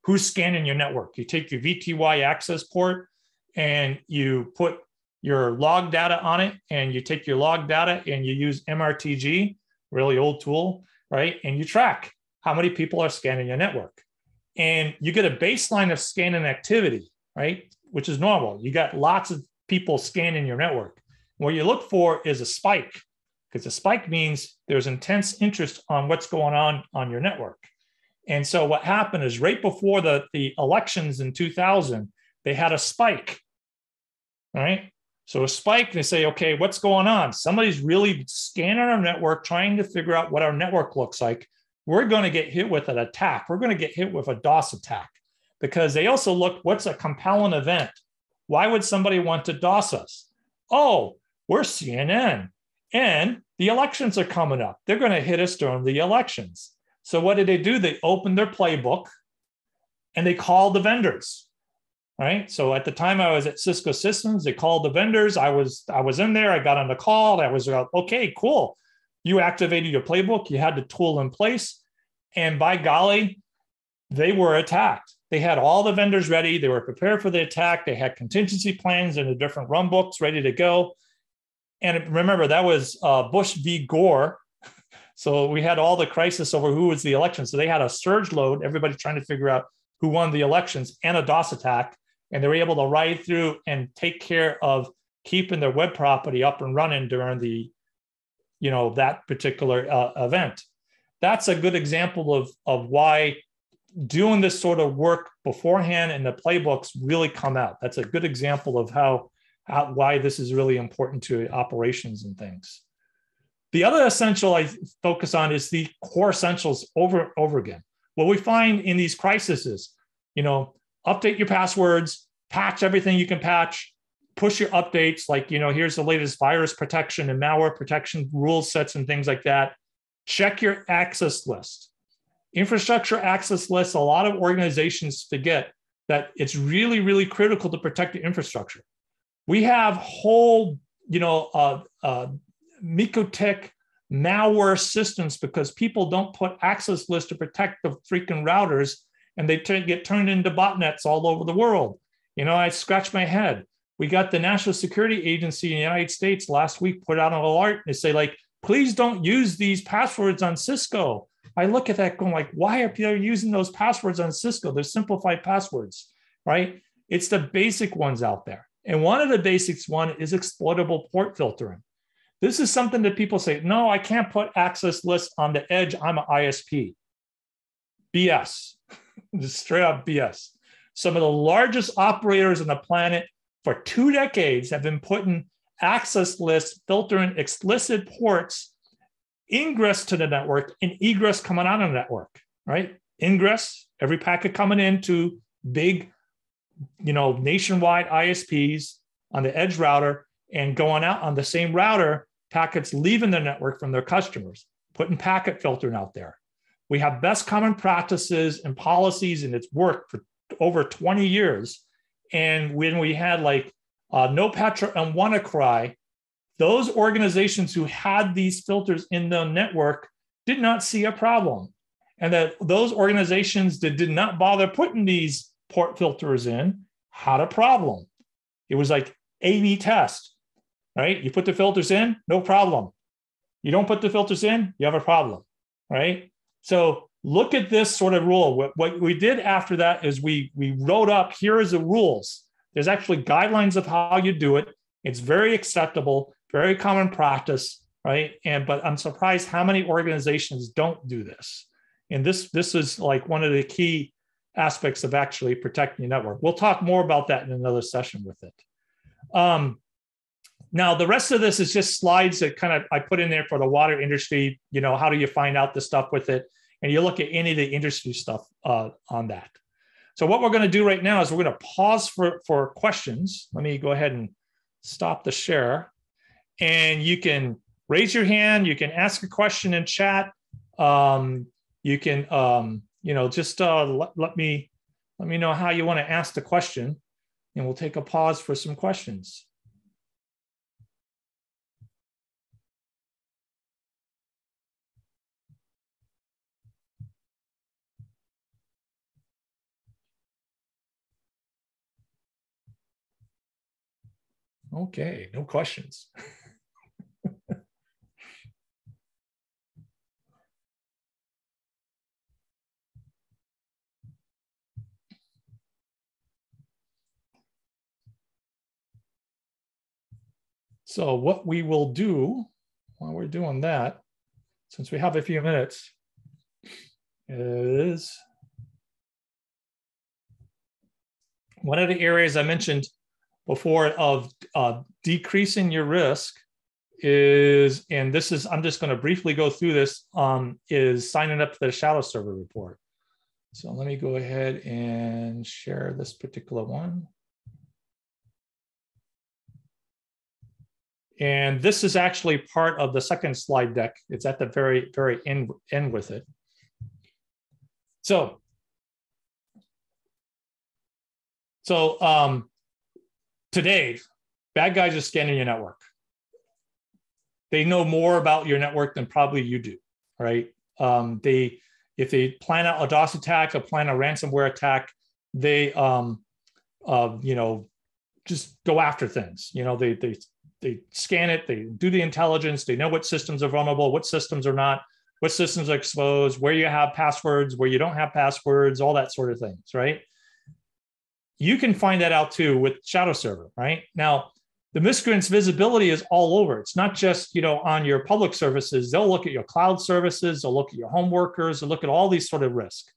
who's scanning your network. You take your VTY access port and you put your log data on it, and you take your log data and you use MRTG, really old tool, right? And you track how many people are scanning your network. And you get a baseline of scanning activity, right? Which is normal. You got lots of people scanning your network. What you look for is a spike, because a spike means there's intense interest on what's going on your network. And so what happened is right before the elections in 2000, they had a spike, right? So a spike, they say, okay, what's going on? Somebody's really scanning our network, trying to figure out what our network looks like. We're going to get hit with an attack. We're going to get hit with a DOS attack, because they also look, what's a compelling event? Why would somebody want to DOS us? Oh, we're CNN and the elections are coming up. They're going to hit us during the elections. So what did they do? They opened their playbook and they called the vendors. Right. So at the time I was at Cisco Systems, they called the vendors. I was in there. I got on the call. I was okay, cool. You activated your playbook. You had the tool in place. And by golly, they were attacked. They had all the vendors ready. They were prepared for the attack. They had contingency plans in the different run books ready to go. And remember, that was Bush v. Gore. So we had all the crisis over who was the election. So they had a surge load, everybody trying to figure out who won the elections, and a DOS attack. And they were able to ride through and take care of keeping their web property up and running during the, that particular event. That's a good example of why doing this sort of work beforehand in the playbooks really come out. That's a good example of why this is really important to operations and things. The other essential I focus on is the core essentials over and over again. What we find in these crises is, update your passwords, patch everything you can patch, push your updates, like, here's the latest virus protection and malware protection rule sets and things like that. Check your access list. Infrastructure access lists, a lot of organizations forget that it's really, really critical to protect the infrastructure. We have whole, Mycotic malware systems because people don't put access lists to protect the freaking routers, and they get turned into botnets all over the world. I scratch my head. We got the National Security Agency in the United States last week put out an alert. They say, please don't use these passwords on Cisco. I look at that going why are people using those passwords on Cisco? They're simplified passwords, right? It's the basic ones out there. And one of the basics one is exploitable port filtering. This is something that people say, no, I can't put access lists on the edge. I'm an ISP. BS, just straight up BS. Some of the largest operators on the planet for 2 decades have been putting access lists, filtering explicit ports, ingress to the network and egress coming out of the network, right? Ingress, every packet coming into big, nationwide ISPs on the edge router, and going out on the same router, packets leaving the network from their customers. putting packet filtering out there. We have best common practices and policies, and it's worked for over 20 years. And when we had like NoPetya and WannaCry, those organizations who had these filters in the network did not see a problem. And that those organizations that did not bother putting these port filters in had a problem. It was like A/B test, right? You put the filters in, no problem. You don't put the filters in, you have a problem, right? So look at this sort of rule. What we did after that is we wrote up, here is the rules. There's actually guidelines of how you do it. It's very acceptable, very common practice, right? But I'm surprised how many organizations don't do this. And this is like one of the key aspects of actually protecting your network. We'll talk more about that in another session with it. Now, the rest of this is just slides that kind of I put in there for the water industry. You know, how do you find out the stuff with it? And you look at any of the industry stuff on that. So what we're going to do right now is we're going to pause for questions. Let me go ahead and stop the share. And you can raise your hand. You can ask a question in chat. You can, you know, just let me know how you want to ask the question, and we'll take a pause for some questions. Okay, no questions. So what we will do while we're doing that, since we have a few minutes, is one of the areas I mentioned before of decreasing your risk is, and this is, I'm just going to briefly go through this, is signing up to the Shadowserver report. So let me go ahead and share this particular one. And this is actually part of the second slide deck. It's at the very, very end with it. So today, bad guys are scanning your network. They know more about your network than probably you do, right? If they plan out a DOS attack or plan a ransomware attack, they, you know, just go after things. You know, they scan it, they do the intelligence, they know what systems are vulnerable, what systems are not, what systems are exposed, where you have passwords, where you don't have passwords, all that sort of things, right? You can find that out too with Shadowserver, right? Now, the miscreants visibility is all over. It's not just, you know, on your public services. They'll look at your cloud services, they'll look at your home workers, they'll look at all these sort of risks.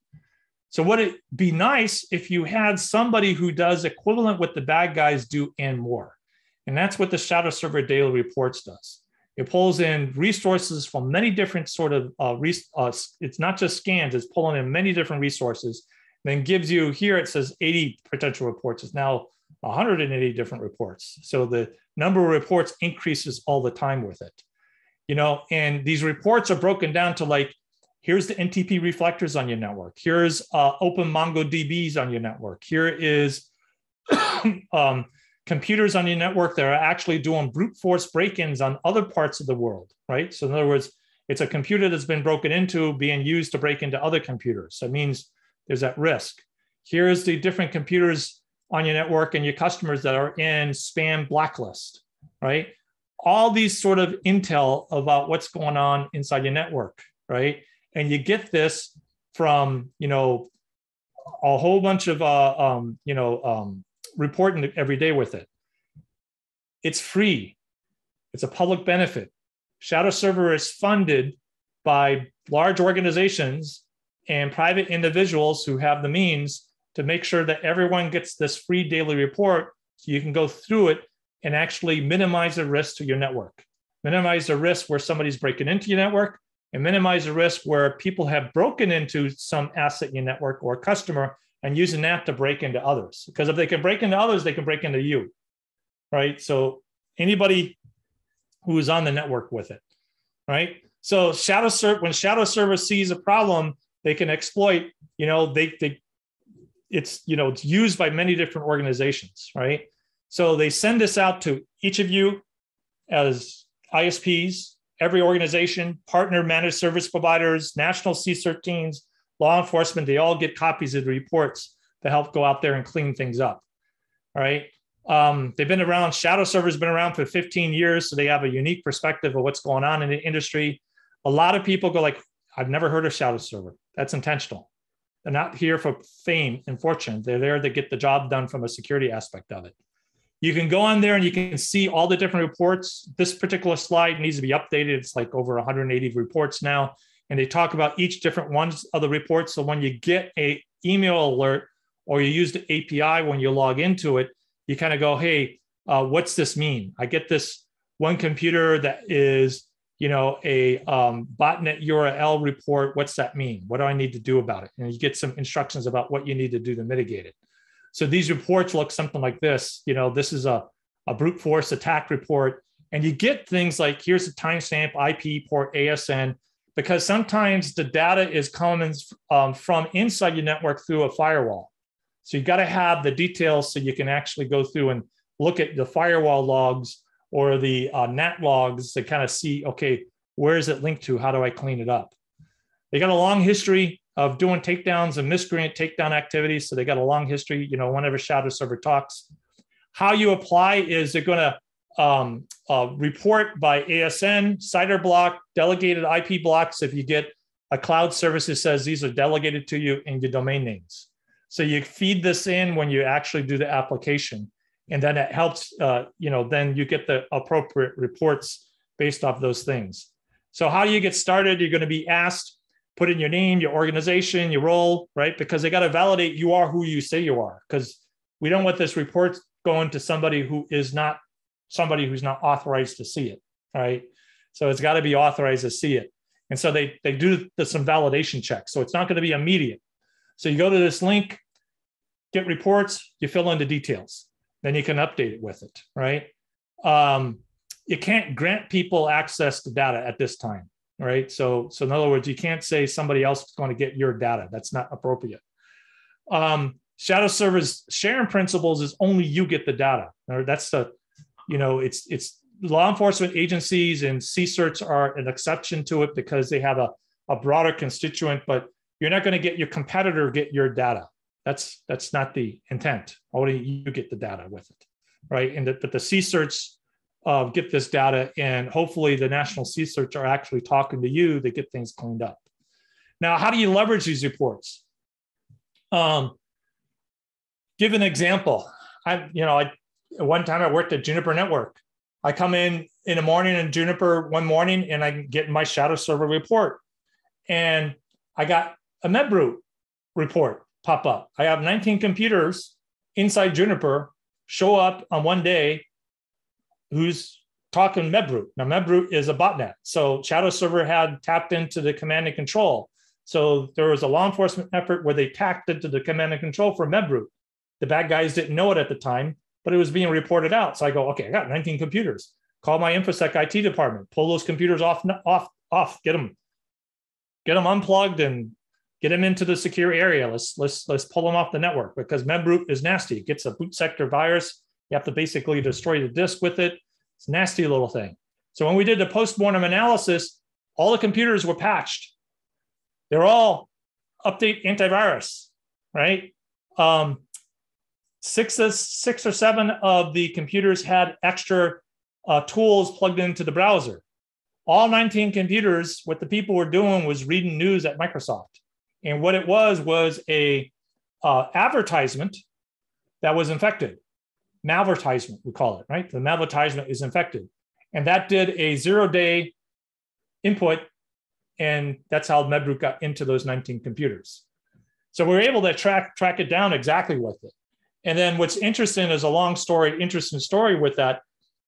So would it be nice if you had somebody who does equivalent what the bad guys do and more? And that's what the Shadowserver Daily Reports does. It pulls in resources from many different sort of, it's not just scans, it's pulling in many different resources, then gives you, here it says 80 potential reports. It's now 180 different reports. So the number of reports increases all the time with it. You know, and these reports are broken down to like, here's the NTP reflectors on your network. Here's open MongoDBs on your network. Here is computers on your network that are actually doing brute force break-ins on other parts of the world, right? So in other words, it's a computer that's been broken into being used to break into other computers. So it means there's that risk. Here's the different computers on your network and your customers that are in spam blacklist, right? All these sort of intel about what's going on inside your network, right? And you get this from, you know, a whole bunch of, reporting every day with it. It's free. It's a public benefit. Shadowserver is funded by large organizations and private individuals who have the means to make sure that everyone gets this free daily report so you can go through it and actually minimize the risk to your network. Minimize the risk where somebody's breaking into your network, and minimize the risk where people have broken into some asset in your network or customer and using that to break into others. Because if they can break into others, they can break into you, right? So anybody who is on the network with it, right? So when Shadowserver sees a problem, they can exploit, it's used by many different organizations, right? So they send this out to each of you as ISPs, every organization, partner managed service providers, national CERT teams, law enforcement, they all get copies of the reports to help go out there and clean things up, all right? They've been around, Shadowserver's been around for 15 years, so they have a unique perspective of what's going on in the industry. A lot of people go like, I've never heard of Shadowserver. That's intentional. They're not here for fame and fortune. They're there to get the job done from a security aspect of it. You can go on there and you can see all the different reports. This particular slide needs to be updated. It's like over 180 reports now. And they talk about each different ones of the reports. So when you get an email alert or you use the API when you log into it, you kind of go, hey, what's this mean? I get this one computer that is, a botnet URL report. What's that mean? What do I need to do about it? And you get some instructions about what you need to do to mitigate it. So these reports look something like this. This is a brute force attack report. And you get things like, here's the timestamp, IP, port, ASN, because sometimes the data is coming from inside your network through a firewall. So you got to have the details so you can actually go through and look at the firewall logs or the NAT logs to kind of see, okay, where is it linked to? How do I clean it up? They got a long history of doing takedowns and miscreant takedown activities. So they got a long history, whenever Shadowserver talks. How you apply is they're going to report by ASN, CIDR block, delegated IP blocks if you get a cloud service that says these are delegated to you in your domain names. So you feed this in when you actually do the application. And then it helps, then you get the appropriate reports based off those things. So how do you get started? You're going to be asked, put in your name, your organization, your role, right? Because they got to validate you are who you say you are. Because we don't want this report going to somebody who's not authorized to see it, right? So it's got to be authorized to see it. And so they do some validation checks. So it's not going to be immediate. So you go to this link, get reports, you fill in the details. Then you can update it with it, right? You can't grant people access to data at this time, right? So in other words, you can't say somebody else is going to get your data. That's not appropriate. Shadowserver's sharing principles is only you get the data. That's the, it's law enforcement agencies and CERTs are an exception to it because they have a broader constituent, but you're not going to get your competitor get your data. That's not the intent. Only you get the data with it, right? But the CERTs get this data, and hopefully the national CERTs are actually talking to you to get things cleaned up. Now, how do you leverage these reports? Give an example. One time I worked at Juniper Network. I come in the morning in Juniper one morning, and I get my Shadowserver report, and I got a MedBrute report pop up. I have 19 computers inside Juniper show up on one day who's talking MedBrute. Now, MedBrute is a botnet. So Shadowserver had tapped into the command and control. So there was a law enforcement effort where they tapped into the command and control for MedBrute. The bad guys didn't know it at the time, but it was being reported out. So I go, okay, I got 19 computers. Call my InfoSec IT department, pull those computers off, get them unplugged and get them into the secure area. Let's pull them off the network because MedBrute is nasty. It gets a boot sector virus. You have to basically destroy the disk with it. It's a nasty little thing. So when we did the postmortem analysis, all the computers were patched. They're all update antivirus, right? 6 or 7 of the computers had extra tools plugged into the browser. All 19 computers, what the people were doing was reading news at Microsoft. And what it was a advertisement that was infected. Malvertisement, we call it, right? The malvertisement is infected. And that did a 0-day input. And that's how MedBrute got into those 19 computers. So we were able to track it down exactly with it. And then what's interesting is interesting story with that.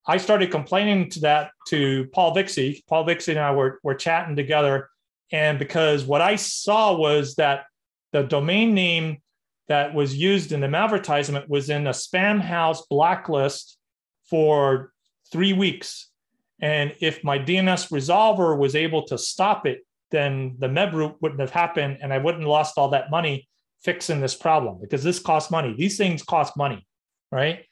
I started complaining to Paul Vixie. Paul Vixie and I were chatting together. And because what I saw was that the domain name that was used in the malvertisement was in a spam house blacklist for 3 weeks. And if my DNS resolver was able to stop it, then the MEB root wouldn't have happened and I wouldn't have lost all that money fixing this problem, because this costs money. These things cost money, right?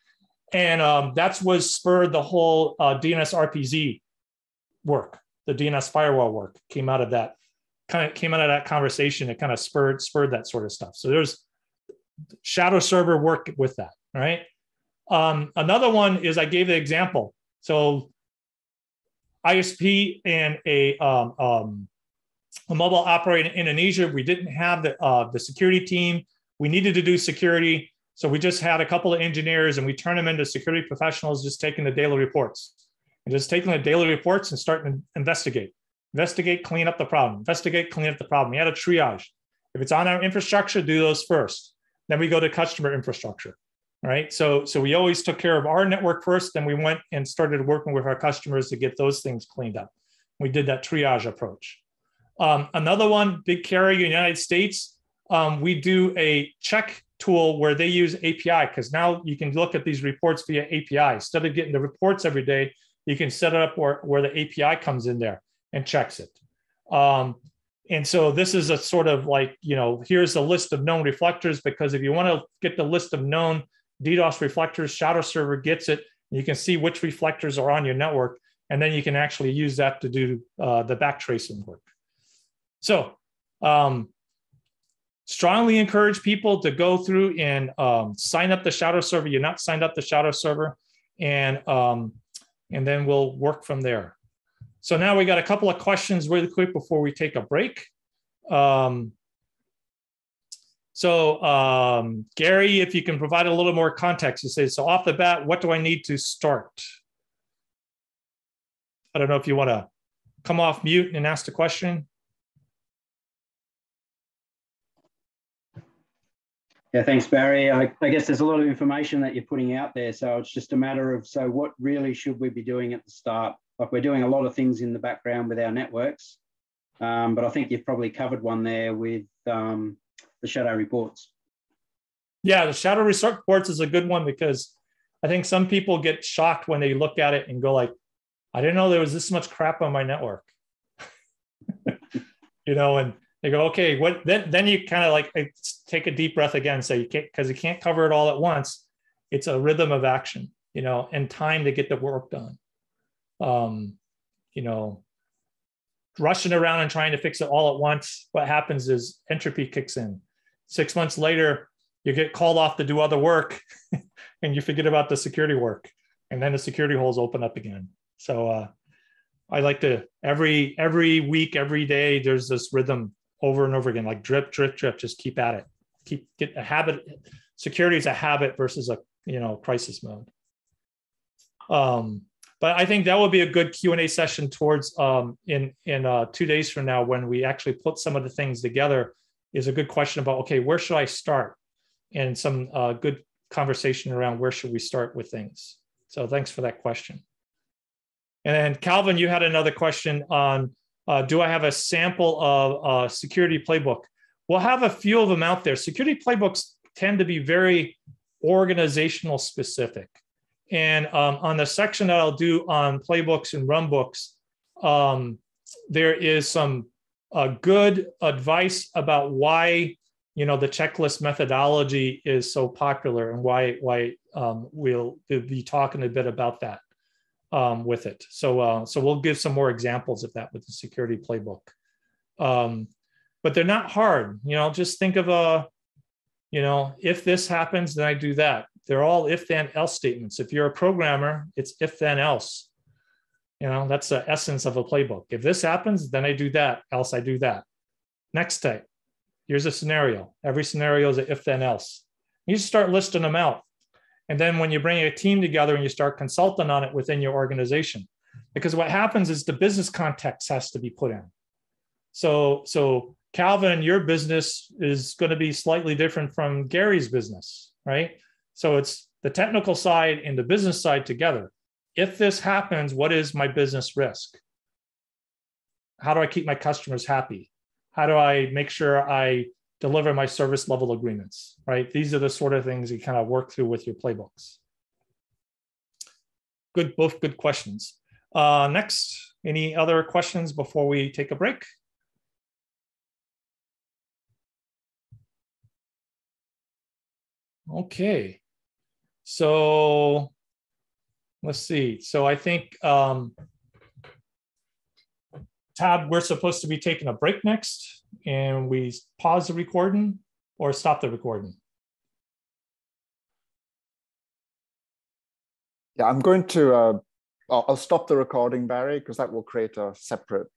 And that's what spurred the whole DNS RPZ work. The DNS firewall work came out of that, conversation. It kind of spurred that sort of stuff. So there's Shadowserver work with that, right? Another one is, I gave the example. So ISP and a mobile operator in Indonesia, we didn't have the security team. We needed to do security. So we just had a couple of engineers and we turned them into security professionals, just taking the daily reports and just taking the daily reports and starting to investigate, clean up the problem, investigate, clean up the problem. We had a triage. If it's on our infrastructure, do those first. Then we go to customer infrastructure, right? So we always took care of our network first, then we went and started working with our customers to get those things cleaned up. We did that triage approach. Another one, big carrier in the United States, we do a check tool where they use API, because now you can look at these reports via API. Instead of getting the reports every day, you can set it up where the API comes in there and checks it. And so this is a sort of like, here's a list of known reflectors, because if you want to get the list of known DDoS reflectors, Shadowserver gets it. You can see which reflectors are on your network, and then you can actually use that to do the backtracing work. So strongly encourage people to go through and sign up the Shadowserver. You're not signed up the Shadowserver, and then we'll work from there. So now we got a couple of questions really quick before we take a break. Gary, if you can provide a little more context, you say, so off the bat, what do I need to start? I don't know if you want to come off mute and ask the question. Yeah, thanks, Barry. I guess there's a lot of information that you're putting out there. So it's just a matter of, so what really should we be doing at the start? Like, we're doing a lot of things in the background with our networks, but I think you've probably covered one there with the shadow reports. Yeah, the shadow reports is a good one, because I think some people get shocked when they look at it and go like, I didn't know there was this much crap on my network. And they go, okay, what? Then you kind of like take a deep breath again, say, you can't, because you can't cover it all at once. It's a rhythm of action, and time to get the work done. Rushing around and trying to fix it all at once, what happens is entropy kicks in. 6 months later, you get called off to do other work and you forget about the security work, and then the security holes open up again. So I like to, every week, every day, there's this rhythm over and over again, like drip, drip, drip, just keep at it. Get a habit. Security is a habit versus a, crisis mode. But I think that will be a good Q&A session towards in 2 days from now, when we actually put some of the things together, is a good question about, okay, where should I start? And some good conversation around where should we start with things. So thanks for that question. And then Calvin, you had another question on, do I have a sample of security playbook? We'll have a few of them out there. Security playbooks tend to be very organizational specific. And on the section that I'll do on playbooks and runbooks, there is some good advice about why the checklist methodology is so popular, and why we'll be talking a bit about that with it. So we'll give some more examples of that with the security playbook. But they're not hard. Just think of if this happens, then I do that. They're all if then else statements. If you're a programmer, it's if then else. That's the essence of a playbook. If this happens, then I do that, else I do that. Next step, here's a scenario. Every scenario is an if then else. You just start listing them out. And then when you bring a team together and you start consulting on it within your organization, because what happens is the business context has to be put in. So Calvin, your business is going to be slightly different from Gary's business, right? So it's the technical side and the business side together. If this happens, what is my business risk? How do I keep my customers happy? How do I make sure I deliver my service level agreements, right? These are the sort of things you kind of work through with your playbooks. Both good questions. Next, any other questions before we take a break? Okay, so let's see. So I think, Tab, we're supposed to be taking a break next, and we pause the recording or stop the recording. Yeah, I'm going to, I'll stop the recording, Barry, because that will create a separate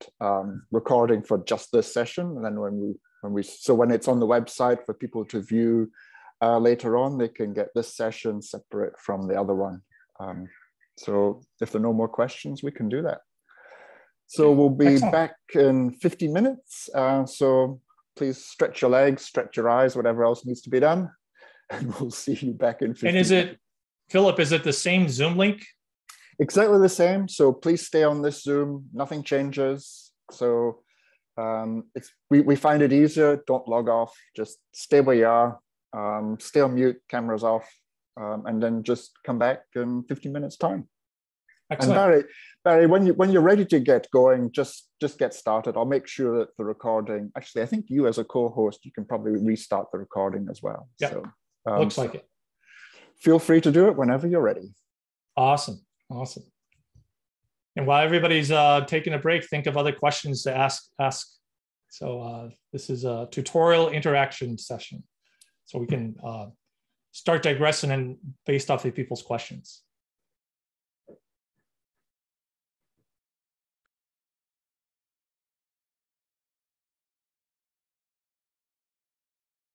recording for just this session. And then when it's on the website for people to view later on, they can get this session separate from the other one. So if there are no more questions, we can do that. So we'll be back in 50 minutes. So please stretch your legs, stretch your eyes, whatever else needs to be done. And we'll see you back in 50 minutes. And Philip, is it the same Zoom link? Exactly the same. So please stay on this Zoom. Nothing changes. So we find it easier. Don't log off. Just stay where you are. Stay on mute, cameras off, and then just come back in 15 minutes time. Excellent. And Barry, when you're ready to get going, just get started. I'll make sure that the recording, actually, I think you as a co-host, you can probably restart the recording as well. Yeah, so, looks like it. Feel free to do it whenever you're ready. Awesome. And while everybody's taking a break, think of other questions to ask. So this is a tutorial interaction session. So we can start digressing and based off of people's questions.